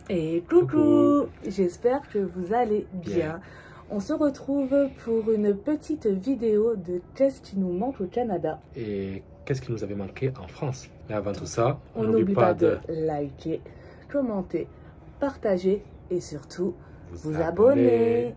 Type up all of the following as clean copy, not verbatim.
Et coucou, j'espère que vous allez bien. On se retrouve pour une petite vidéo de qu'est-ce qui nous manque au Canada. Et qu'est-ce qui nous avait manqué en France. Mais avant tout ça, on n'oublie pas de liker, commenter, partager et surtout vous abonner.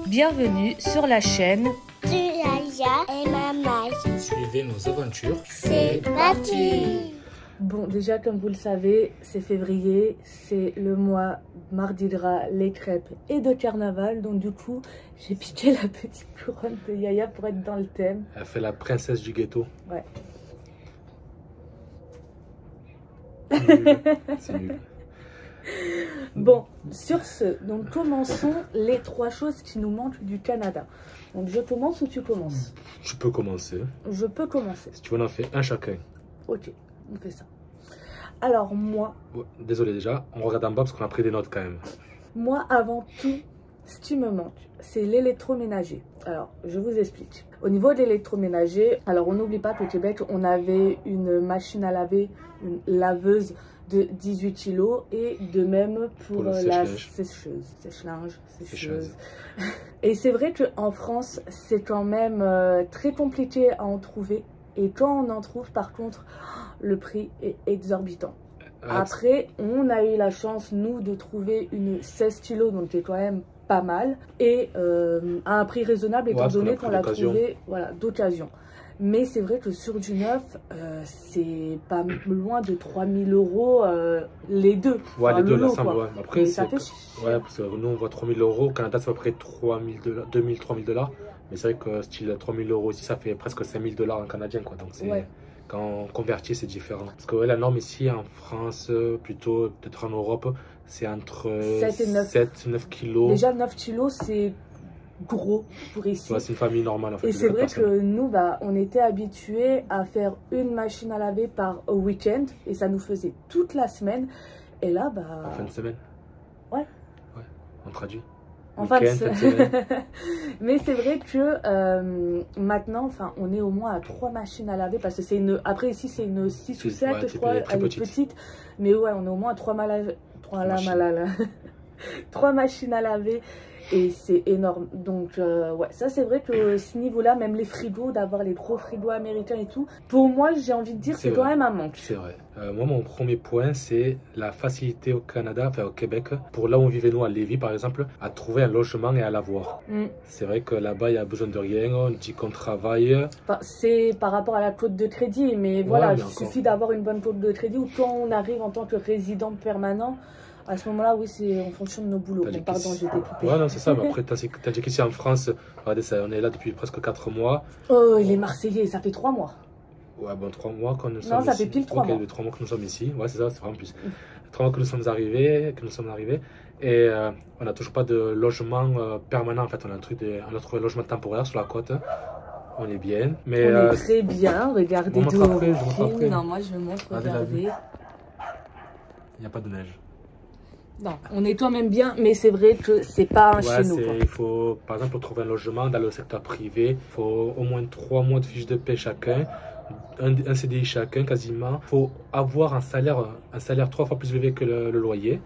Bienvenue sur la chaîne Yaya et Maman. Suivez nos aventures. C'est parti. Bon, déjà comme vous le savez, c'est février, c'est le mois Mardi Gras, les crêpes et de carnaval. Donc du coup, j'ai piqué la petite couronne de Yaya pour être dans le thème. Elle fait la princesse du ghetto. Ouais. C'est nul. Bon, sur ce, donc commençons les 3 choses qui nous manquent du Canada. Donc je commence ou tu commences? Tu peux commencer. Je peux commencer. Si tu veux, on en fait un chacun. Ok, on fait ça. Alors moi, Désolé déjà, on regarde en bas parce qu'on a pris des notes quand même. Moi, avant tout, ce qui me manque, c'est l'électroménager. Alors, je vous explique. Au niveau de l'électroménager, alors on n'oublie pas qu'au Québec, on avait une machine à laver, une laveuse de 18 kg et de même pour la sèche-linge, sécheuse. Et c'est vrai qu'en France, c'est quand même très compliqué à en trouver. Et quand on en trouve, par contre, le prix est exorbitant. Après, on a eu la chance, nous, de trouver une 16 kg, donc c'est quand même pas mal. Et à un prix raisonnable, étant donné qu'on l'a trouvé d'occasion. Mais c'est vrai que sur du neuf, c'est pas loin de 3000 € les deux. Ouais, enfin, les deux, lot, l'ensemble, ouais. Après, ça fait... ouais, parce que nous, on voit 3000 €. Au Canada, c'est à peu près 2000-3000 $. Mais c'est vrai que style 3000 € ici, ça fait presque 5000 $ en canadien, quoi. Donc, quand on convertit, c'est différent. Parce que la norme ici, en France, plutôt, peut-être en Europe, c'est entre 7-9 kg. Déjà, 9 kg, c'est gros pour ici. Ouais, c'est une famille normale en fait. Et c'est vrai que nous, on était habitués à faire une machine à laver par week-end et ça nous faisait toute la semaine. Et là, en fin de semaine. Ouais. Ouais, on traduit. En fin de semaine. Mais c'est vrai que maintenant, enfin, on est au moins à 3 machines à laver parce que c'est une. Après ici, c'est une 6 ou 7, je crois. Elle est petite. Mais ouais, on est au moins à 3 machines à laver. Et c'est énorme. Donc, ouais, ça c'est vrai que ce niveau-là, même les frigos, d'avoir les gros frigos américains et tout, pour moi, j'ai envie de dire, c'est quand même un manque. C'est vrai. Moi, mon premier point, c'est la facilité au Canada, enfin au Québec, pour là où on vivait nous, à Lévis par exemple, à trouver un logement et à l'avoir. C'est vrai que là-bas, il n'y a besoin de rien, on dit qu'on travaille. Enfin, c'est par rapport à la cote de crédit, mais voilà, il suffit d'avoir une bonne cote de crédit ou quand on arrive en tant que résident permanent. À ce moment-là, oui, c'est en fonction de nos boulots. Bon, pardon, j'ai découpé. Ouais, non, c'est ça. Mais après, t'as dit qu'ici en France, regardez ça, on est là depuis presque 4 mois. Oh, les Marseillais, ça fait 3 mois. Ouais, bon, 3 mois quand nous sommes ici. Non, ça fait pile 3 mois. Ok, 3 mois que nous sommes ici. Ouais, c'est ça, c'est vraiment plus. 3 mois que nous sommes arrivés. Et on n'a toujours pas de logement permanent. En fait, on a notre logement temporaire sur la côte. On est bien. Mais, on est très bien. Regardez d'où on filme. Non, moi, je montre. Regardez. Il n'y a pas de neige. Non, on est quand même bien, mais c'est vrai que c'est pas chez nous. Il faut, par exemple, pour trouver un logement dans le secteur privé, il faut au moins 3 mois de fiche de paie chacun, un CDI chacun quasiment. Il faut avoir un salaire 3 fois plus élevé que le loyer.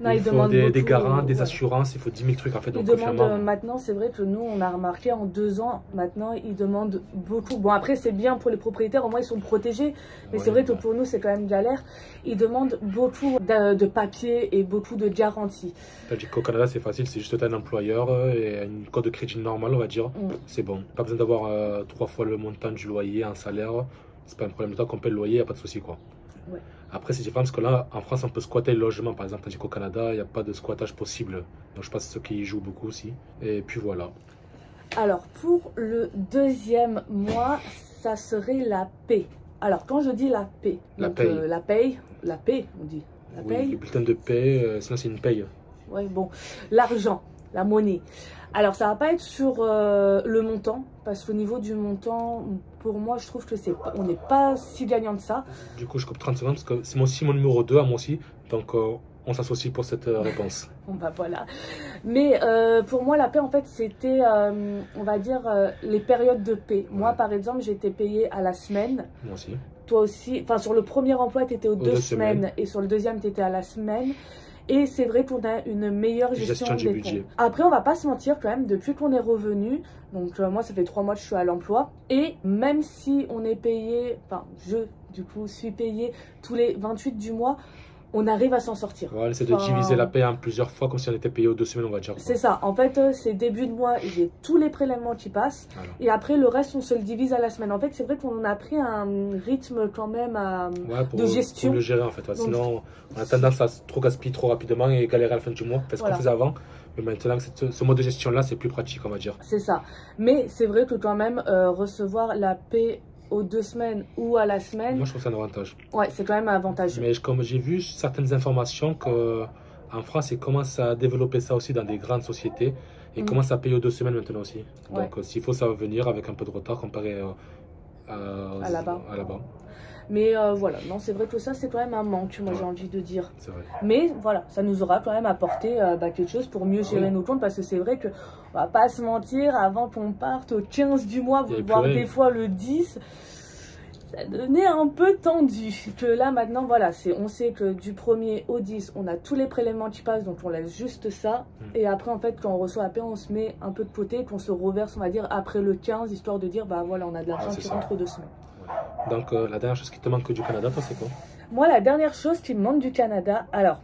Non, il faut des garants, des assurances, il faut 10 000 trucs en fait. Ils demandent maintenant, c'est vrai que nous, on a remarqué en 2 ans, maintenant, ils demandent beaucoup. Bon, après, c'est bien pour les propriétaires, au moins, ils sont protégés. Mais c'est vrai que pour nous, c'est quand même galère. Ils demandent beaucoup de papiers et beaucoup de garanties. Tandis qu'au Canada, c'est facile, c'est juste un employeur et une code de crédit normale, on va dire. C'est bon. Pas besoin d'avoir 3 fois le montant du loyer en salaire. C'est pas un problème de temps qu'on paie le loyer, il n'y a pas de souci, quoi. Ouais. Après, c'est différent parce que là, en France, on peut squatter le logement, par exemple, tandis qu'au Canada, il n'y a pas de squattage possible. Donc, je pense que c'est ce qui joue beaucoup aussi. Et puis voilà. Alors, pour le deuxième mois, ça serait la paie. Alors, quand je dis la paie, la paie, on dit. La oui, paie. le bulletin de paie, sinon c'est une paye. Oui, bon, l'argent, la monnaie. Alors, ça va pas être sur le montant, parce qu'au niveau du montant, pour moi, je trouve que on n'est pas si gagnant de ça. Du coup, je coupe 30 secondes, parce que c'est moi aussi mon numéro 2 à moi aussi. Donc, on s'associe pour cette réponse. Bon bah voilà. Mais pour moi la paie en fait c'était on va dire les périodes de paie. Moi par exemple j'étais payée à la semaine. Moi aussi. Toi aussi, enfin sur le premier emploi tu étais aux 2 semaines et sur le deuxième tu étais à la semaine. Et c'est vrai qu'on a une meilleure gestion des budget. Après, on va pas se mentir quand même, depuis qu'on est revenu, donc moi ça fait 3 mois que je suis à l'emploi, et même si on est payé, enfin je du coup suis payé tous les 28 du mois, on arrive à s'en sortir. Voilà, c'est de diviser la paie en plusieurs fois, comme si on était payé aux 2 semaines, on va dire. C'est ça, en fait c'est début de mois, j'ai tous les prélèvements qui passent, et après le reste on se le divise à la semaine. En fait c'est vrai qu'on a pris un rythme quand même de gestion. Pour le gérer en fait, donc, sinon on a tendance à trop gaspiller trop rapidement et galérer à la fin du mois, parce qu'on faisait avant. Mais maintenant, ce mode de gestion-là, c'est plus pratique, on va dire. C'est ça. Mais c'est vrai que quand même, recevoir la paie aux 2 semaines ou à la semaine... Moi, je trouve ça un avantage. Ouais, c'est quand même avantageux. Mais comme j'ai vu certaines informations qu'en France, ils commencent à développer ça aussi dans des grandes sociétés. Et ils commencent à payer aux 2 semaines maintenant aussi. Donc, s'il faut, ça va venir avec un peu de retard comparé à là-bas. Mais voilà, non, c'est vrai que ça, c'est quand même un manque, moi, j'ai envie de dire. C'est vrai. Mais voilà, ça nous aura quand même apporté quelque chose pour mieux gérer nos comptes, parce que c'est vrai que, on va pas se mentir, avant qu'on parte au 15 du mois, voire des fois le 10, ça devenait un peu tendu. Que là, maintenant, voilà, on sait que du 1er au 10, on a tous les prélèvements qui passent, donc on laisse juste ça. Et après, en fait, quand on reçoit la paie, on se met un peu de côté, qu'on se reverse, on va dire, après le 15, histoire de dire, bah voilà, on a de l'argent qui rentre 2 semaines. Donc, la dernière chose qui te manque du Canada, toi, c'est quoi? Moi, la dernière chose qui me manque du Canada, alors,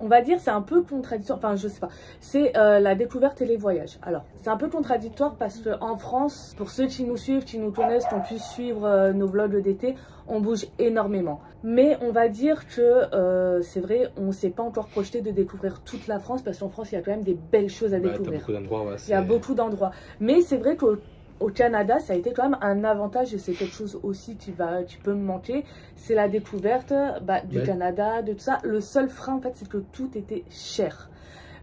on va dire, c'est un peu contradictoire, enfin, je sais pas, c'est la découverte et les voyages. Alors, c'est un peu contradictoire parce qu'en France, pour ceux qui nous suivent, qui nous connaissent, qu'on puisse suivre nos vlogs d'été, on bouge énormément. Mais on va dire que, c'est vrai, on ne s'est pas encore projeté de découvrir toute la France, parce qu'en France, il y a quand même des belles choses à découvrir. Il y a beaucoup d'endroits. Mais c'est vrai qu'au Canada, ça a été quand même un avantage et c'est quelque chose aussi qui peut me manquer. C'est la découverte du Canada, de tout ça. Le seul frein, en fait, c'est que tout était cher.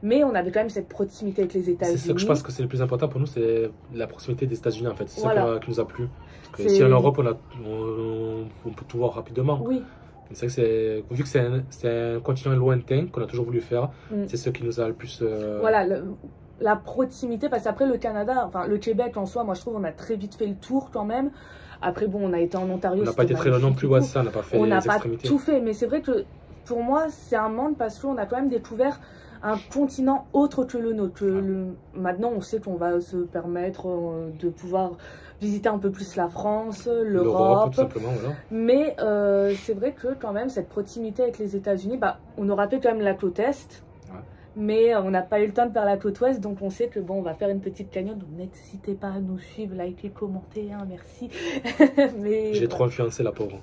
Mais on avait quand même cette proximité avec les États-Unis. C'est ça que je pense que c'est le plus important pour nous, c'est la proximité des États-Unis, en fait. C'est ça qui nous a plu. Parce que ici en Europe, on peut tout voir rapidement. Oui. C'est vrai que vu que c'est un continent lointain qu'on a toujours voulu faire, c'est ce qui nous a le plus... Voilà, la proximité, parce qu'après le Canada, enfin le Québec en soi, moi je trouve on a très vite fait le tour quand même. Après bon, on a été en Ontario. On n'a pas été très loin non plus, ça, on n'a pas fait les extrémités. On n'a pas tout fait, mais c'est vrai que pour moi c'est un manque parce qu'on a quand même découvert un continent autre que le nôtre. Maintenant on sait qu'on va se permettre de pouvoir visiter un peu plus la France, l'Europe, tout simplement, voilà. Mais c'est vrai que quand même cette proximité avec les États-Unis, on aura fait quand même la côte Est. Mais on n'a pas eu le temps de faire la côte ouest, donc on sait que bon, on va faire une petite cagnotte. Donc n'hésitez pas à nous suivre, liker, commenter, hein, merci. J'ai trop influencé la pauvre.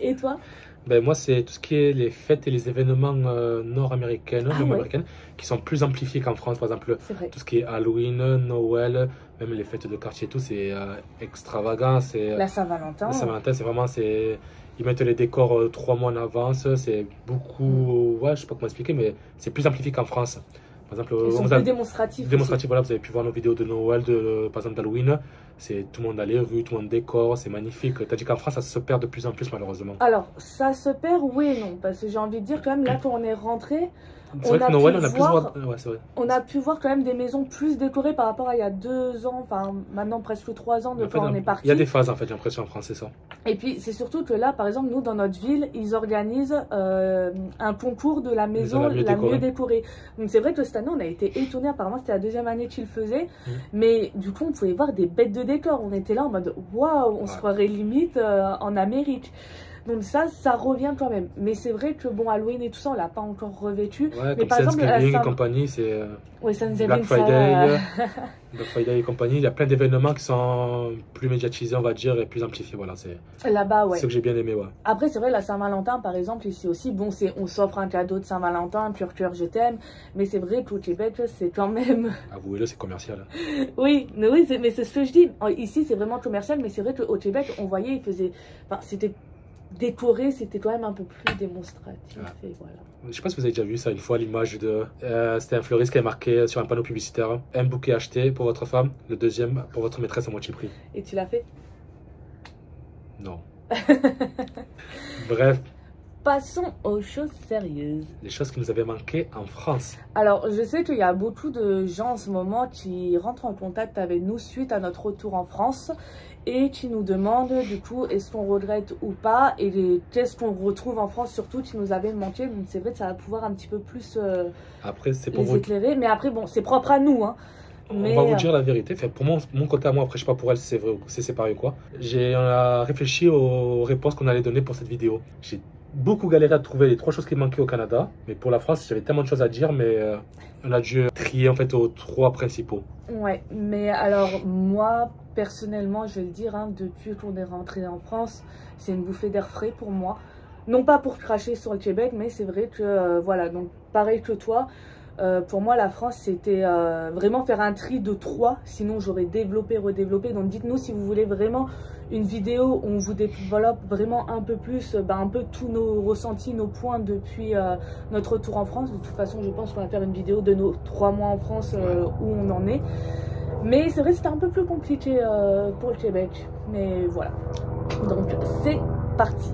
Et toi? Ben moi, c'est tout ce qui est les fêtes et les événements nord-américains, qui sont plus amplifiés qu'en France. Par exemple, tout ce qui est Halloween, Noël, même les fêtes de quartier, tout, c'est extravagant. La Saint-Valentin. La Saint-Valentin, c'est vraiment... Ils mettent les décors 3 mois en avance, c'est beaucoup... Ouais, je sais pas comment expliquer, mais c'est plus amplifié qu'en France. Par exemple, ils sont plus démonstratifs. Démonstratifs, voilà, vous avez pu voir nos vidéos de Noël, par exemple d'Halloween. C'est tout le monde dans les rues, tout le monde décore, c'est magnifique. Tandis qu'en France, ça se perd de plus en plus, malheureusement. Alors, ça se perd, oui et non. Parce que j'ai envie de dire, quand même, là, quand on est rentré... C'est vrai que Noël, on a pu voir quand même des maisons plus décorées par rapport à il y a 2 ans, enfin maintenant presque 3 ans de quand on est parti. Il y a des phases en fait, j'ai l'impression en France, c'est ça. Et puis c'est surtout que là, par exemple, nous dans notre ville, ils organisent un concours de la maison la mieux décorée. Donc c'est vrai que cette année, on a été étonnés, apparemment c'était la 2e année qu'ils le faisaient, mais du coup on pouvait voir des bêtes de décor. On était là en mode waouh, on se croirait limite en Amérique. Donc ça revient quand même. Mais c'est vrai que bon, Halloween et tout ça, on l'a pas encore revêtu. Ouais, mais par exemple, et compagnie, c'est Black Friday, Black Friday et compagnie. Il y a plein d'événements qui sont plus médiatisés, on va dire, et plus amplifiés. Voilà, c'est là-bas, ce que j'ai bien aimé, Après, c'est vrai, la Saint-Valentin, par exemple, ici aussi, bon, on s'offre un cadeau de Saint-Valentin, pur cœur, je t'aime. Mais c'est vrai qu'au Québec, c'est quand même... Avouez-le, c'est commercial. Oui, mais c'est ce que je dis. Ici, c'est vraiment commercial, mais c'est vrai qu'au Québec, on voyait, c'était décoré, c'était quand même un peu plus démonstratif. Et voilà. Je sais pas si vous avez déjà vu ça une fois, l'image de... c'était un fleuriste qui avait marqué sur un panneau publicitaire: un bouquet acheté pour votre femme, le deuxième pour votre maîtresse à moitié prix. Et tu l'as fait? Non. Bref, passons aux choses sérieuses. Les choses qui nous avaient manqué en France. Alors, je sais qu'il y a beaucoup de gens en ce moment qui rentrent en contact avec nous suite à notre retour en France et qui nous demandent du coup est-ce qu'on regrette ou pas et qu'est-ce qu'on retrouve en France surtout qui nous avait manqué. Donc c'est vrai que ça va pouvoir un petit peu plus après, c'est pour les éclairer. Mais après, bon, c'est propre à nous. Hein. On va vous dire la vérité. Enfin, pour mon côté à moi, après je sais pas pour elle si c'est vrai ou si c'est pareil ou quoi. On a réfléchi aux réponses qu'on allait donner pour cette vidéo. J'ai beaucoup galéré à trouver les 3 choses qui manquaient au Canada. Mais pour la France, j'avais tellement de choses à dire, mais on a dû trier en fait aux 3 principaux. Ouais, mais alors moi, personnellement, je vais le dire, hein, depuis qu'on est rentré en France, c'est une bouffée d'air frais pour moi. Non pas pour cracher sur le Québec, mais c'est vrai que, voilà, donc pareil que toi, pour moi, la France, c'était vraiment faire un tri de 3, sinon j'aurais développé, redéveloppé. Donc dites-nous si vous voulez vraiment une vidéo où on vous développe vraiment un peu plus, un peu tous nos ressentis, nos points depuis notre retour en France. De toute façon, je pense qu'on va faire une vidéo de nos 3 mois en France où on en est. Mais c'est vrai que c'était un peu plus compliqué pour le Québec. Mais voilà. Donc c'est parti.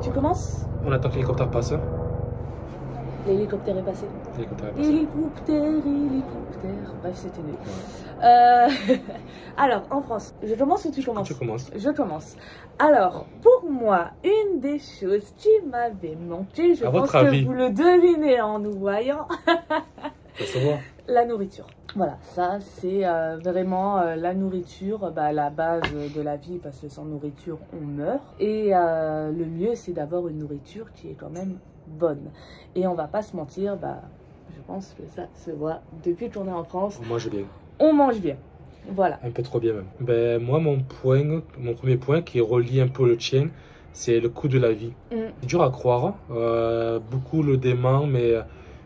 Tu commences? On attend que l'hélicoptère passe. L'hélicoptère est passé. Hélicoptère. Bref, c'était nul. Ouais. Alors, en France, je commence ou tu commences? Tu commences. Je commence. Alors, pour moi, une des choses qui m'avait manqué, je pense que vous le devinez en nous voyant, ça se voit. La nourriture. Voilà, ça c'est vraiment la nourriture, la base de la vie, parce que sans nourriture on meurt. Et le mieux c'est d'avoir une nourriture qui est quand même bonne. Et on va pas se mentir, je pense que ça se voit depuis qu'on est en France. On mange bien. On mange bien. Voilà. Un peu trop bien même. Moi mon premier point qui relie un peu le tien, c'est le coût de la vie. C'est dur à croire, beaucoup le dément, mais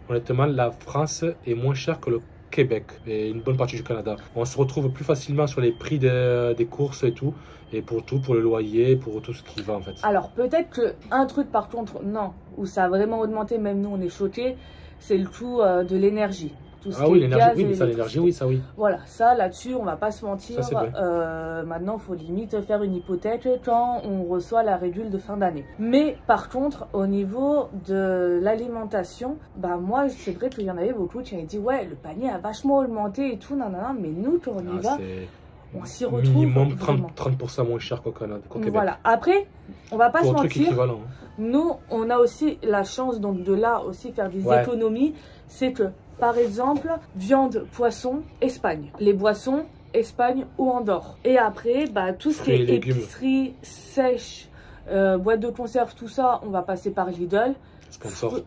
honnêtement la France est moins chère que le Québec et une bonne partie du Canada. On se retrouve plus facilement sur les prix des courses et tout, et pour le loyer, pour tout ce qui va en fait. Alors peut-être que un truc par contre, non, où ça a vraiment augmenté, même nous on est choqués, c'est le coût de l'énergie. Ah oui, l'énergie, oui, mais ça, l'énergie, oui, ça oui. Voilà, ça là-dessus, on va pas se mentir. Ça, maintenant, il faut limite faire une hypothèque quand on reçoit la réduction de fin d'année. Mais par contre, au niveau de l'alimentation, moi, c'est vrai qu'il y en avait beaucoup qui avaient dit ouais, le panier a vachement augmenté et tout, nanana, mais nous, quand on y va, on s'y retrouve. Minimum 30% moins cher qu'au Canada, qu'au Québec. Voilà, après, on va pas se mentir. Hein. Nous, on a aussi la chance donc de là aussi faire des économies. C'est que par exemple, viande, poisson, Espagne. Les boissons, Espagne ou Andorre. Et après, tout ce qui est épicerie, sèche, boîte de conserve, tout ça, on va passer par Lidl. Sponsor.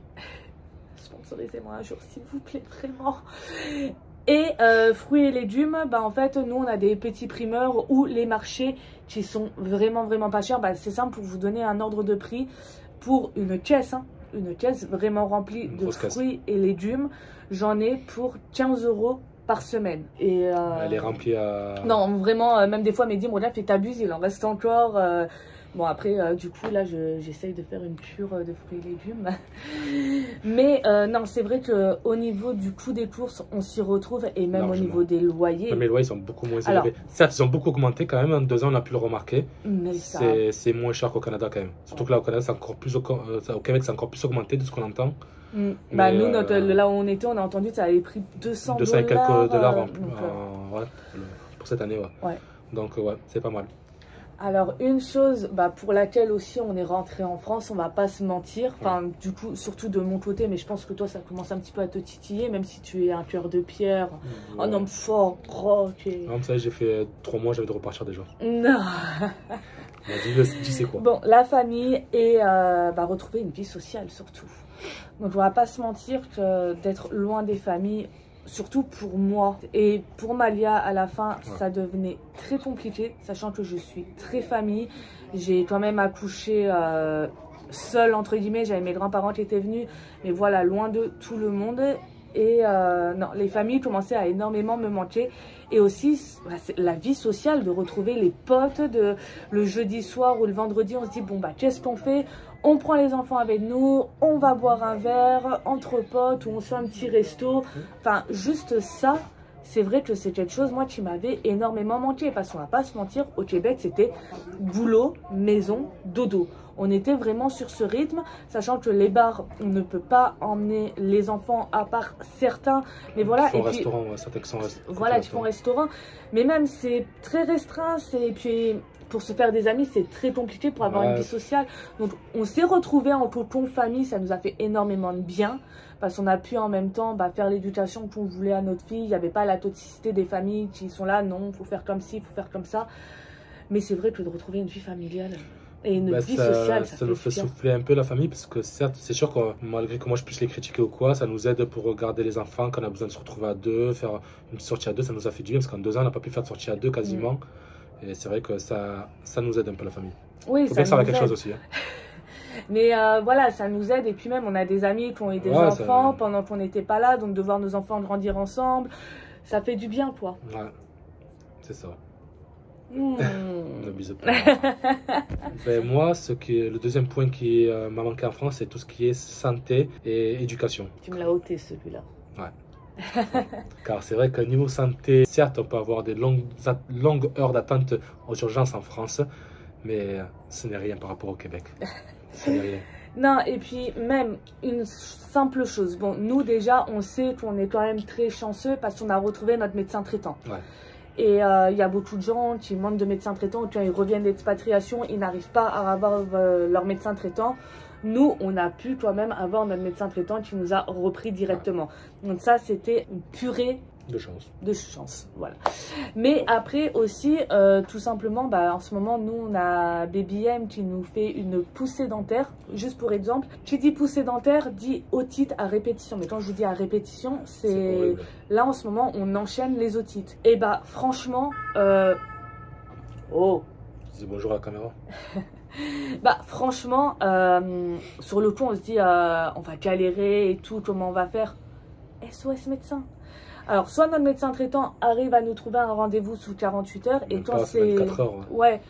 Sponsorisez-moi un jour, s'il vous plaît, vraiment. Et fruits et légumes, en fait, nous, on a des petits primeurs ou les marchés qui sont vraiment, vraiment pas chers. C'est simple, pour vous donner un ordre de prix, pour une caisse, une caisse vraiment remplie de fruits et légumes, j'en ai pour 15 € par semaine. Et elle est remplie à... Non, vraiment, même des fois, Mehdi me regarde, fait t'abuses, il en reste encore. Bon, après, du coup, là, j'essaye de faire une cure de fruits et légumes. Mais non, c'est vrai qu'au niveau du coût des courses, on s'y retrouve. Et même au niveau des loyers. Mais les loyers sont beaucoup moins élevés. Certes, ils ont beaucoup augmenté quand même. En 2 ans, on a pu le remarquer. Mais c'est moins cher qu'au Canada quand même. Surtout que là, au Canada, c'est encore plus... au Québec, c'est encore plus augmenté de ce qu'on entend. Nous, là où on était, on a entendu que ça avait pris 200 et quelques dollars pour cette année. Ouais. Donc, c'est pas mal. Alors, une chose pour laquelle aussi on est rentré en France, on va pas se mentir, du coup, surtout de mon côté, mais je pense que toi, ça commence un petit peu à te titiller, même si tu es un cœur de pierre, un homme fort, gros. Non, ça, j'ai fait 3 mois, j'avais de repartir déjà. Non. Tu sais quoi. Bon, la famille et retrouver une vie sociale surtout. Donc, on va pas se mentir que d'être loin des familles, surtout pour moi et pour Malia à la fin, ça devenait très compliqué, sachant que je suis très famille. J'ai quand même accouché seule entre guillemets, j'avais mes grands-parents qui étaient venus, mais voilà, loin de tout le monde. Et non, les familles commençaient à énormément me manquer. Et aussi la vie sociale, de retrouver les potes, le jeudi soir ou le vendredi, on se dit bon qu'est-ce qu'on fait? On prend les enfants avec nous, on va boire un verre entre potes ou on se fait un petit resto. Enfin, juste ça, c'est vrai que c'est quelque chose, moi, qui m'avait énormément manqué. Parce qu'on va pas se mentir, au Québec, c'était boulot, maison, dodo. On était vraiment sur ce rythme, sachant que les bars, on ne peut pas emmener les enfants à part certains. Mais voilà. Ils font restaurant, ouais, certains qui sont voilà, ils font restaurant. Mais même, c'est très restreint. Et puis, pour se faire des amis, c'est très compliqué pour avoir une vie sociale. Donc, on s'est retrouvés en cocon famille. Ça nous a fait énormément de bien. Parce qu'on a pu en même temps faire l'éducation qu'on voulait à notre fille. Il n'y avait pas la toxicité des familles qui sont là. Non, il faut faire comme ci, il faut faire comme ça. Mais c'est vrai que de retrouver une vie familiale et une vie sociale, ça nous fait souffler un peu la famille. Parce que certes, c'est sûr que malgré que moi je puisse les critiquer ou quoi, ça nous aide pour regarder les enfants quand on a besoin de se retrouver à deux, faire une petite sortie à deux. Ça nous a fait du bien parce qu'en 2 ans, on n'a pas pu faire de sortie à deux quasiment. Et c'est vrai que ça nous aide un peu la famille. Oui, faut bien que ça va quelque chose aussi. Hein. Mais voilà, ça nous aide. Et puis même, on a des amis qui ont eu des enfants pendant qu'on n'était pas là. Donc de voir nos enfants grandir ensemble, ça fait du bien, quoi. Ouais, c'est ça. Ne bisous pas. Ben, moi, le deuxième point qui m'a manqué en France, c'est tout ce qui est santé et éducation. Tu me l'as ôté, celui-là. Ouais. Car c'est vrai qu'au niveau santé, certes, on peut avoir des longues heures d'attente aux urgences en France, mais ce n'est rien par rapport au Québec. Ce n'est rien. Non, et puis même une simple chose. Bon, nous déjà, on sait qu'on est quand même très chanceux parce qu'on a retrouvé notre médecin traitant. Ouais. Et il y a beaucoup de gens qui manquent de médecins traitants. Quand ils reviennent d'expatriation, ils n'arrivent pas à avoir leur médecin traitant. Nous, on a pu quand même avoir notre médecin traitant qui nous a repris directement. Donc ça, c'était une purée de chance. De chance, voilà. Mais après aussi, tout simplement, en ce moment, nous, on a Baby M qui nous fait une poussée dentaire. Juste pour exemple, qui dit poussée dentaire, dit otite à répétition. Mais quand je vous dis à répétition, c'est... Là, en ce moment, on enchaîne les otites. Et franchement... Oh, dis bonjour à la caméra. Franchement, sur le coup, on se dit, on va galérer et tout, comment on va faire? SOS médecin. Alors, soit notre médecin traitant arrive à nous trouver un rendez-vous sous 48 heures, et quand c'est... 24 heures. Ouais,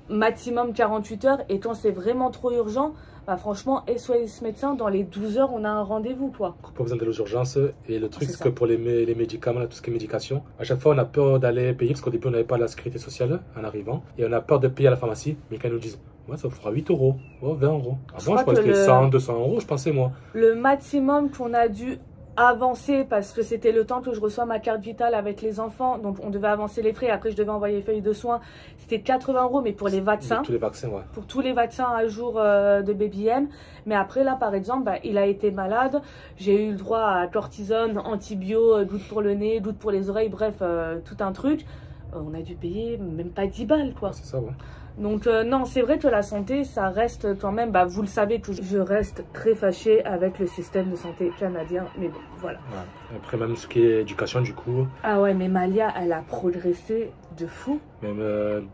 maximum 48 heures, et quand c'est vraiment trop urgent, franchement, SOS médecin, dans les 12 heures, on a un rendez-vous, quoi. Pas besoin d'aller aux urgences. Et le truc, c'est que pour les médicaments, tout ce qui est médication, à chaque fois, on a peur d'aller payer, parce qu'au début, on n'avait pas la sécurité sociale en arrivant, et on a peur de payer à la pharmacie, mais quand ils nous disent... Ouais, ça fera 8 euros, 20 euros. Avant, je pensais que c'était 100, 200 euros, je pensais, moi. Le maximum qu'on a dû avancer, parce que c'était le temps que je reçois ma carte vitale avec les enfants, donc on devait avancer les frais, après je devais envoyer les feuilles de soins, c'était 80 euros, mais pour les vaccins. Pour tous les vaccins, ouais. Pour tous les vaccins à jour de Baby M. Mais après, là, par exemple, il a été malade, j'ai eu le droit à cortisone, antibio, gouttes pour le nez, gouttes pour les oreilles, bref, tout un truc. On a dû payer même pas 10 balles, quoi. C'est ça, ouais. Donc non, c'est vrai que la santé, ça reste quand même, vous le savez, que je reste très fâchée avec le système de santé canadien, mais bon, voilà. Ouais. Après, même ce qui est éducation, du coup... Ah ouais, mais Malia, elle a progressé de fou. Même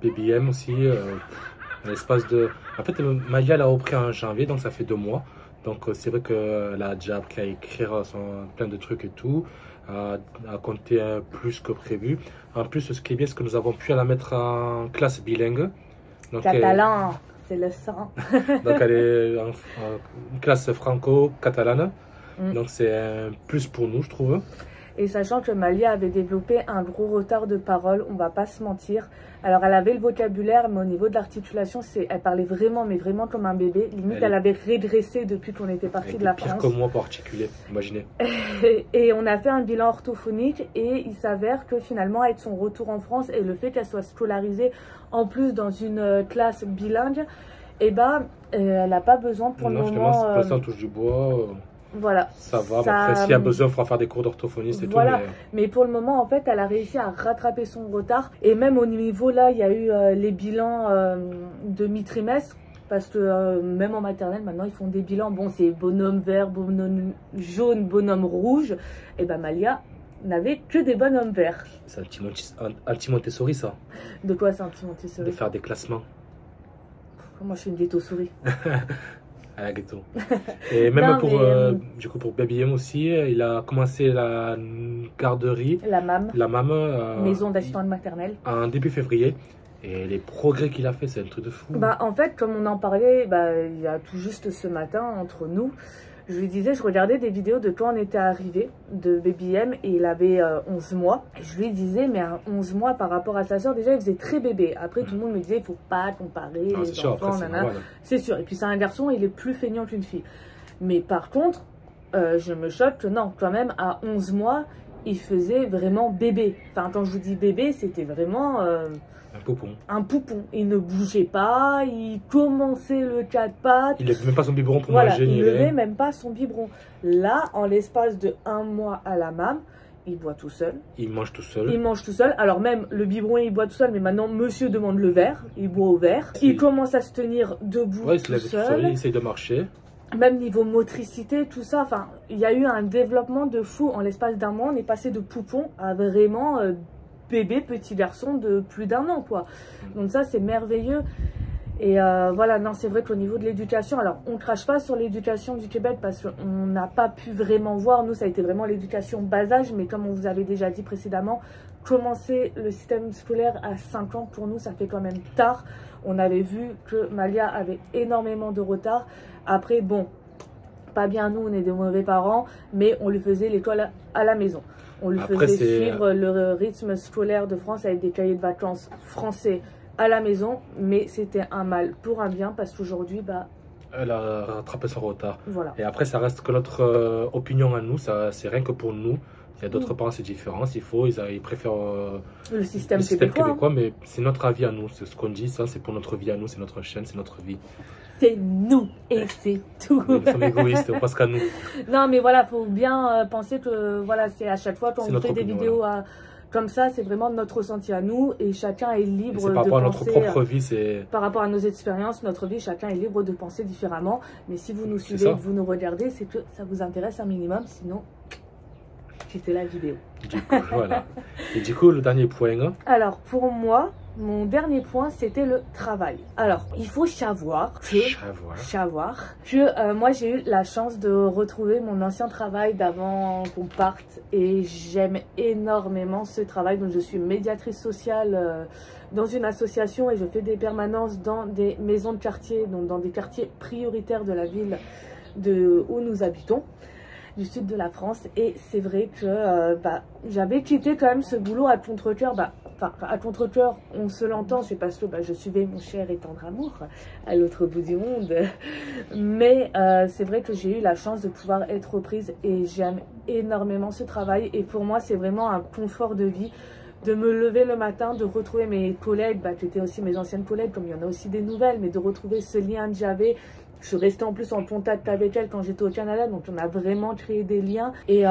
Baby M aussi, l'espace de... En fait, Malia, elle a repris en janvier, donc ça fait 2 mois. Donc c'est vrai qu'elle a déjà appris à écrire plein de trucs et tout, à compter plus que prévu. En plus, ce qui est bien, c'est que nous avons pu la mettre en classe bilingue. Donc, catalan, c'est le sang. Donc elle est en classe franco-catalane. Donc c'est un plus pour nous, je trouve. Et sachant que Malia avait développé un gros retard de parole, on va pas se mentir. Alors elle avait le vocabulaire, mais au niveau de l'articulation, elle parlait vraiment, mais vraiment comme un bébé. Limite, elle avait régressé depuis qu'on était parti de la France. Pire que moi pour articuler, imaginez. Et on a fait un bilan orthophonique et il s'avère que finalement, avec son retour en France et le fait qu'elle soit scolarisée en plus dans une classe bilingue, elle n'a pas besoin pour le moment... Non, finalement, touche du bois... Voilà. Ça va, après s'il y a besoin, il faudra faire des cours d'orthophonie, c'est tout. Mais pour le moment, en fait, elle a réussi à rattraper son retard. Et même au niveau là, il y a eu les bilans de mi-trimestre. Parce que même en maternelle, maintenant, ils font des bilans. Bon, c'est bonhomme vert, bonhomme jaune, bonhomme rouge. Et Malia n'avait que des bonhommes verts. C'est anti-Montessori, ça. De quoi c'est anti-Montessori? De faire des classements. Moi, je suis une ghetto-souris. À la ghetto. Et même du coup, pour Baby M aussi, il a commencé la garderie. La MAM. Maison d'assistante maternelle. En début février. Et les progrès qu'il a fait, c'est un truc de fou. En fait, comme on en parlait, il y a tout juste ce matin, entre nous, Je lui disais, je regardais des vidéos de quand on était arrivé de Baby M et il avait 11 mois. Et je lui disais, mais à 11 mois par rapport à sa soeur, déjà il faisait très bébé. Après tout le monde me disait, il faut pas comparer les enfants, c'est sûr. Et puis c'est un garçon, il est plus feignant qu'une fille. Mais par contre, je me choque que non, quand même à 11 mois, il faisait vraiment bébé. Enfin quand je vous dis bébé, c'était vraiment... un poupon. Un poupon. Il ne bougeait pas, il commençait le 4 pattes. Il levait même pas son biberon pour voilà, manger. Il levait même pas son biberon. Là, en l'espace de 1 mois à la MAM, il boit tout seul. Il mange tout seul. Il mange tout seul. Alors même le biberon, il boit tout seul, mais maintenant, monsieur demande le verre. Il boit au verre. Il commence à se tenir debout il se lève tout seul. Il essaye de marcher. Même niveau motricité, tout ça. Enfin, il y a eu un développement de fou. En l'espace d'1 mois, on est passé de poupon à vraiment... bébé, petit garçon de plus d'1 an, quoi. Donc ça, c'est merveilleux. Et voilà, non, c'est vrai qu'au niveau de l'éducation, alors on ne crache pas sur l'éducation du Québec parce qu'on n'a pas pu vraiment voir. Nous, ça a été vraiment l'éducation bas âge, mais comme on vous avait déjà dit précédemment, commencer le système scolaire à 5 ans, pour nous, ça fait quand même tard. On avait vu que Malia avait énormément de retard. Après, bon, pas bien nous, on est des mauvais parents, mais on lui faisait l'école à la maison. On lui faisait suivre le rythme scolaire de France avec des cahiers de vacances français à la maison, mais c'était un mal pour un bien parce qu'aujourd'hui, bah... Elle a rattrapé son retard. Voilà. Et après, ça reste que notre opinion à nous, c'est rien que pour nous. Il y a d'autres parents, c'est différent. Ils préfèrent le système québécois, mais c'est notre avis à nous. C'est ce qu'on dit, ça, c'est pour notre vie à nous, c'est notre chaîne, c'est notre vie. C'est nous et c'est tout. Nous sommes égoïstes, on pense qu'à nous. Non, mais voilà, faut bien penser que voilà, c'est à chaque fois quand on fait des vidéos comme ça, c'est vraiment notre ressenti à nous et chacun est libre de penser. Par rapport à notre propre vie, c'est... Par rapport à nos expériences, notre vie, chacun est libre de penser différemment. Mais si vous nous suivez, que vous nous regardez, c'est que ça vous intéresse un minimum, sinon... quittez la vidéo. Du coup, voilà. Et du coup, le dernier point. Alors, pour moi, mon dernier point, c'était le travail. Alors, il faut savoir que moi, j'ai eu la chance de retrouver mon ancien travail d'avant qu'on parte. Et j'aime énormément ce travail. Donc, je suis médiatrice sociale dans une association et je fais des permanences dans des maisons de quartier, donc dans des quartiers prioritaires de la ville où nous habitons, du sud de la France. Et c'est vrai que j'avais quitté quand même ce boulot à contre-cœur. Enfin, à contre-cœur, on se l'entend, c'est parce que je suivais mon cher et tendre amour à l'autre bout du monde. Mais c'est vrai que j'ai eu la chance de pouvoir être reprise et j'aime énormément ce travail. Et pour moi, c'est vraiment un confort de vie de me lever le matin, de retrouver mes collègues, qui étaient aussi mes anciennes collègues, comme il y en a aussi des nouvelles, mais de retrouver ce lien que j'avais. Je suis restée en plus en contact avec elle quand j'étais au Canada, donc on a vraiment créé des liens. Et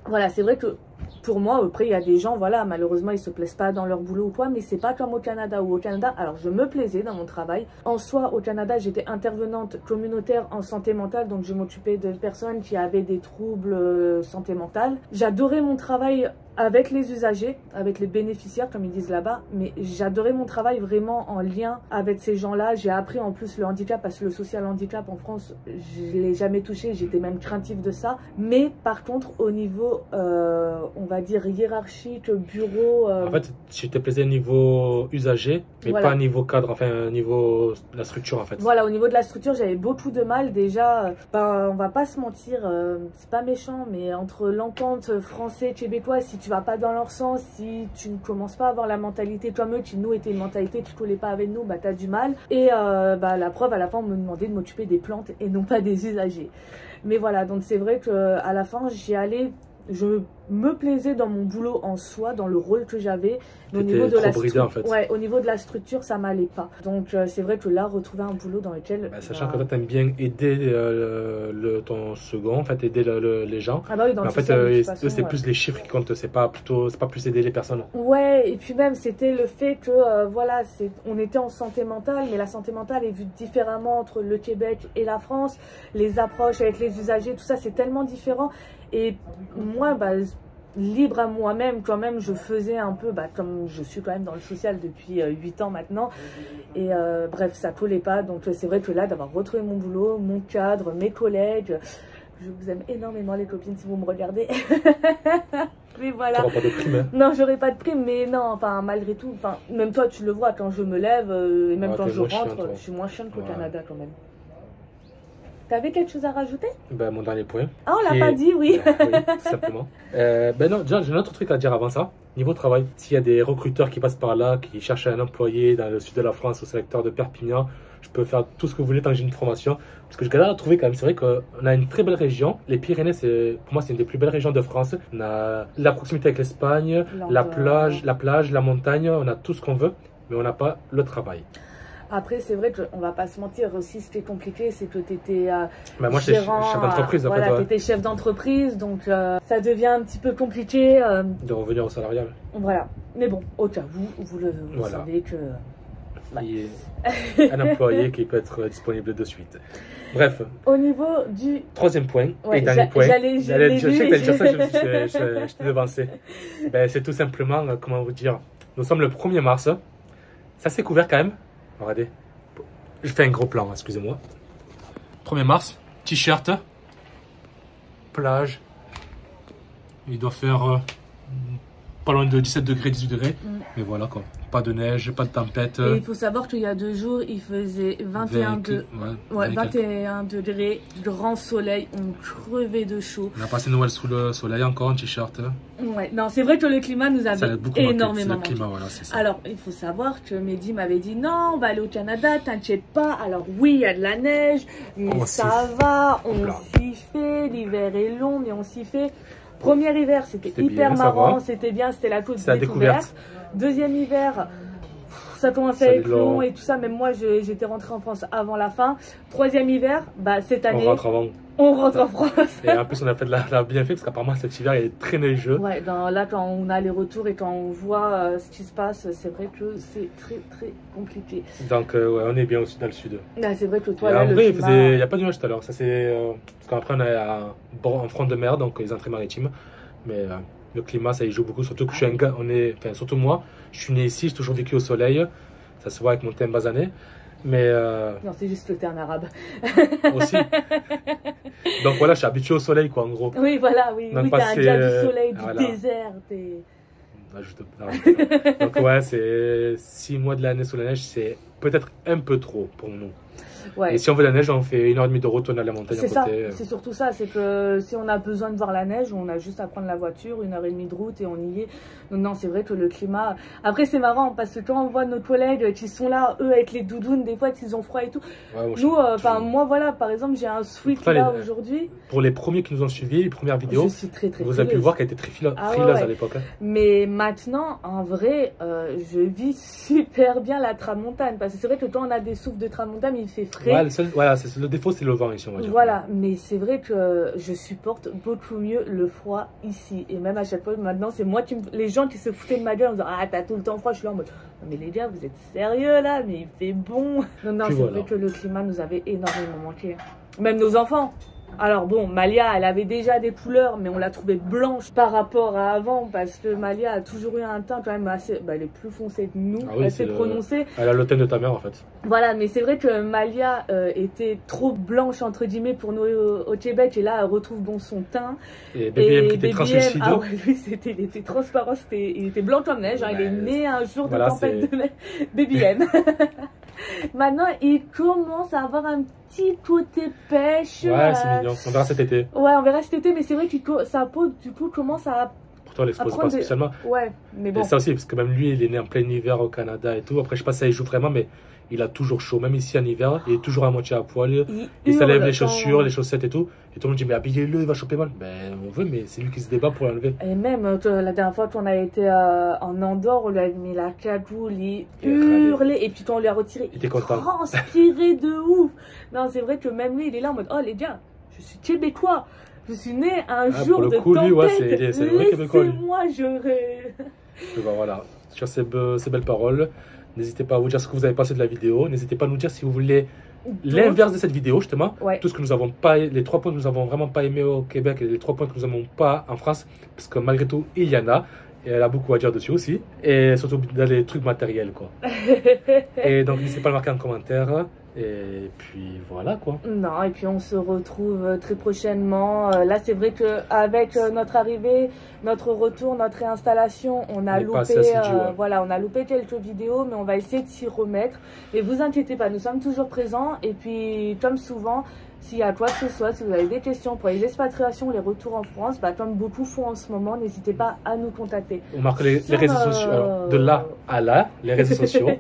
voilà, c'est vrai que pour moi, après, il y a des gens, voilà, malheureusement, ils se plaisent pas dans leur boulot ou quoi, mais c'est pas comme au Canada. Ou au Canada, alors je me plaisais dans mon travail. En soi, au Canada, j'étais intervenante communautaire en santé mentale, donc je m'occupais de personnes qui avaient des troubles santé mentale. J'adorais mon travail avec les usagers, avec les bénéficiaires, comme ils disent là-bas, mais j'adorais mon travail vraiment en lien avec ces gens-là. J'ai appris en plus le handicap, parce que le social handicap en France, je l'ai jamais touché, j'étais même craintive de ça. Mais par contre, au niveau, on va dire hiérarchique, bureau... En fait, tu te plaisais au niveau usager, mais pas au niveau cadre, enfin au niveau de la structure en fait. Voilà, au niveau de la structure, j'avais beaucoup de mal déjà. On va pas se mentir, c'est pas méchant, mais entre l'entente français-québécois, si tu vas pas dans leur sens, si tu ne commences pas à avoir la mentalité comme eux, qui nous était une mentalité qui collait pas avec nous, t'as du mal. Et la preuve, à la fin, on me demandait de m'occuper des plantes et non pas des usagers. Mais voilà, donc c'est vrai qu'à la fin, j'y allais, je me plaisais dans mon boulot en soi, dans le rôle que j'avais. Au niveau de la en fait. Ouais, au niveau de la structure, ça m'allait pas. Donc c'est vrai que là, retrouver un boulot dans lequel... sachant que toi, t'aimes bien aider ton second, en fait, aider les gens. Ah bah oui, dans mais en fait, eux, c'est plus les chiffres qui comptent, c'est pas plus aider les personnes. Ouais, et puis même, c'était le fait que, voilà, on était en santé mentale, mais la santé mentale est vue différemment entre le Québec et la France. Les approches avec les usagers, tout ça, c'est tellement différent. Et moi, libre à moi-même, quand même, je faisais un peu, comme je suis quand même dans le social depuis 8 ans maintenant. Et bref, ça collait pas. Donc c'est vrai que là, d'avoir retrouvé mon boulot, mon cadre, mes collègues, je vous aime énormément les copines si vous me regardez. Mais voilà. Tu n'auras pas de prime, hein? Non, j'aurais pas de prime, mais non, enfin, malgré tout, même toi, tu le vois, quand je me lève, et même quand je rentre, je suis moins chiante qu'au Canada quand même. T'avais quelque chose à rajouter? Ben, mon dernier point. Ah, on l'a pas dit, oui. Oui, tout simplement. Ben non, déjà, j'ai un autre truc à dire avant ça. Niveau travail, s'il y a des recruteurs qui passent par là, qui cherchent un employé dans le sud de la France, au secteur de Perpignan, je peux faire tout ce que vous voulez tant que j'ai une formation. Parce que je galère à trouver quand même. C'est vrai qu'on a une très belle région. Les Pyrénées, pour moi, c'est une des plus belles régions de France. On a la proximité avec l'Espagne, la plage, la montagne. On a tout ce qu'on veut, mais on n'a pas le travail. Après, c'est vrai qu'on va pas se mentir aussi, ce qui est compliqué, c'est que tu étais moi, j'étais chef d'entreprise. Voilà, tu étais chef d'entreprise, donc ça devient un petit peu compliqué. De revenir au salarial. Voilà. Mais bon, au cas où, vous savez que... Il y a un employé qui peut être disponible de suite. Bref. Au niveau du... Troisième point, ouais, et dernier point. Je sais que t'allais dire ça, je t'ai devancé. Ben, c'est tout simplement, comment vous dire, nous sommes le 1er mars. Ça s'est couvert quand même. Regardez, je fais un gros plan, excusez-moi. 1er mars, t-shirt, plage. Il doit faire pas loin de 17 degrés, 18 degrés. Mais voilà quoi, pas de neige, pas de tempête. Et il faut savoir qu'il y a 2 jours, il faisait 21 degrés, grand soleil, on crevait de chaud. On a passé Noël sous le soleil encore en t-shirt. Ouais, non, c'est vrai que le climat nous avait énormément manqué. Voilà, c'est ça. Alors, il faut savoir que Mehdi m'avait dit non, on va aller au Canada, t'inquiète pas. Alors oui, il y a de la neige, mais ça va, on s'y fait, l'hiver est long, mais on s'y fait. Premier hiver, c'était hyper marrant, c'était bien, c'était la côte découverte. Deuxième hiver, ça commençait à être long et tout ça, même moi j'étais rentrée en France avant la fin. Troisième hiver, bah cette année, on rentre avant. On rentre en France. Et en plus on a fait de la bien fait parce qu'apparemment cet hiver il est très neigeux. Ouais, là quand on a les retours et quand on voit ce qui se passe, c'est vrai que c'est très compliqué. Donc ouais, on est bien aussi dans le sud. Ah, c'est vrai que toi et là, en vrai, il n'y a pas de nuages tout à l'heure. Ça c'est parce qu'après on est en front de mer, donc les entrées maritimes. Mais le climat ça y joue beaucoup, surtout que je suis un gars, surtout moi, je suis né ici, j'ai toujours vécu au soleil. Ça se voit avec mon thème basané. Mais non, c'est juste le terme arabe. Aussi. Donc voilà, je suis habitué au soleil, quoi, en gros. Oui, voilà, oui. Oui, t'es un gars du soleil, du désert. Donc ouais, c'est 6 mois de l'année sous la neige, c'est peut-être un peu trop pour nous. Ouais. Et si on veut la neige, on fait 1h30 de route, on a la montagne à côté. C'est surtout ça, c'est que si on a besoin de voir la neige, on a juste à prendre la voiture, 1h30 de route et on y est. Donc non, c'est vrai que le climat... Après, c'est marrant parce que quand on voit nos collègues qui sont là, eux, avec les doudounes, des fois, ils ont froid et tout. Ouais, moi, voilà, par exemple, j'ai un sweat là aujourd'hui. Pour les premiers qui nous ont suivis, les premières vidéos, vous avez pu voir qu'elle était très frileuse à l'époque. Hein. Mais maintenant, en vrai, je vis super bien la tramontane. Parce que c'est vrai que quand on a des souffles de tramontane, il fait frais. Ouais, le défaut, c'est le vent ici, on va dire. Voilà, mais c'est vrai que je supporte beaucoup mieux le froid ici. Et même à chaque fois, maintenant, c'est moi les gens qui se foutaient de ma gueule en disant ah, t'as tout le temps froid. Je suis là en mode non, mais les gars, vous êtes sérieux là, mais il fait bon. Non, c'est vrai que le climat nous avait énormément manqué. Même nos enfants. Alors bon, Malia, elle avait déjà des couleurs, mais on l'a trouvée blanche par rapport à avant, parce que Malia a toujours eu un teint quand même assez... Bah, elle est plus foncée que nous, oui, assez prononcée. Elle a le teint de ta mère en fait. Voilà, mais c'est vrai que Malia était trop blanche entre guillemets pour nous au Québec, et là elle retrouve bon son teint. Et BBM qui était translucide. Ah ouais, lui il était transparent, il était blanc comme neige, hein, il est né un jour de tempête de neige. BBM. Maintenant, il commence à avoir un petit côté pêche. Ouais, c'est mignon. On verra cet été. Ouais, on verra cet été, mais c'est vrai que sa peau, du coup, commence à... Pour toi, elle l'expose pas spécialement. Ouais, mais bon. Et ça aussi, parce que même lui, il est né en plein hiver au Canada et tout. Après, je sais pas si ça y joue vraiment, mais il a toujours chaud. Même ici en hiver, il est toujours à moitié à poil. Il s'enlève les chaussures, les chaussettes et tout. Et tout le monde dit, mais habillez-le, il va choper mal. Ben, on veut, mais c'est lui qui se débat pour l'enlever. Et même, la dernière fois qu'on a été en Andorre, on lui a mis la cagoule, il hurlait. Et puis quand on lui a retiré, il était content. Transpirait de ouf. Non, c'est vrai que même lui, il est là en mode, oh les gars, je suis québécois. Je suis né un jour de tempête. Lui, ouais, c'est le vrai québécois. Laissez-moi, ben voilà, sur ces belles paroles, n'hésitez pas à vous dire ce que vous avez pensé de la vidéo. N'hésitez pas à nous dire si vous voulez l'inverse de cette vidéo, justement. Ouais. Tout ce que nous avons pas, les 3 points que nous avons vraiment pas aimé au Québec et les 3 points que nous n'avons pas en France, parce que malgré tout, il y en a. Et elle a beaucoup à dire dessus aussi. Et surtout dans les trucs matériels, quoi. Et donc, n'hésitez pas à le marquer en commentaire. Et puis voilà quoi. Non, et puis on se retrouve très prochainement. Là, c'est vrai qu'avec notre arrivée, notre retour, notre réinstallation, on a loupé, voilà, on a loupé quelques vidéos, mais on va essayer de s'y remettre. Et vous inquiétez pas, nous sommes toujours présents. Et puis, comme souvent, s'il y a quoi que ce soit, si vous avez des questions pour les expatriations, les retours en France, bah, comme beaucoup font en ce moment, n'hésitez pas à nous contacter. On marque les réseaux sociaux, de là à là, les réseaux sociaux.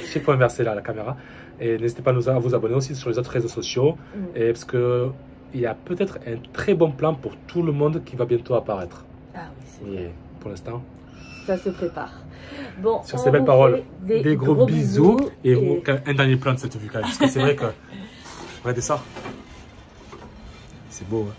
Je sais pas inverser là la caméra. Et n'hésitez pas à vous abonner aussi sur les autres réseaux sociaux. Et parce que il y a peut-être un très bon plan pour tout le monde qui va bientôt apparaître. Ah oui, et pour l'instant, ça se prépare. Bon, sur ces belles paroles, des gros bisous. Et un dernier plan de cette vue quand même. Parce que c'est vrai que, regardez ça. C'est beau, hein.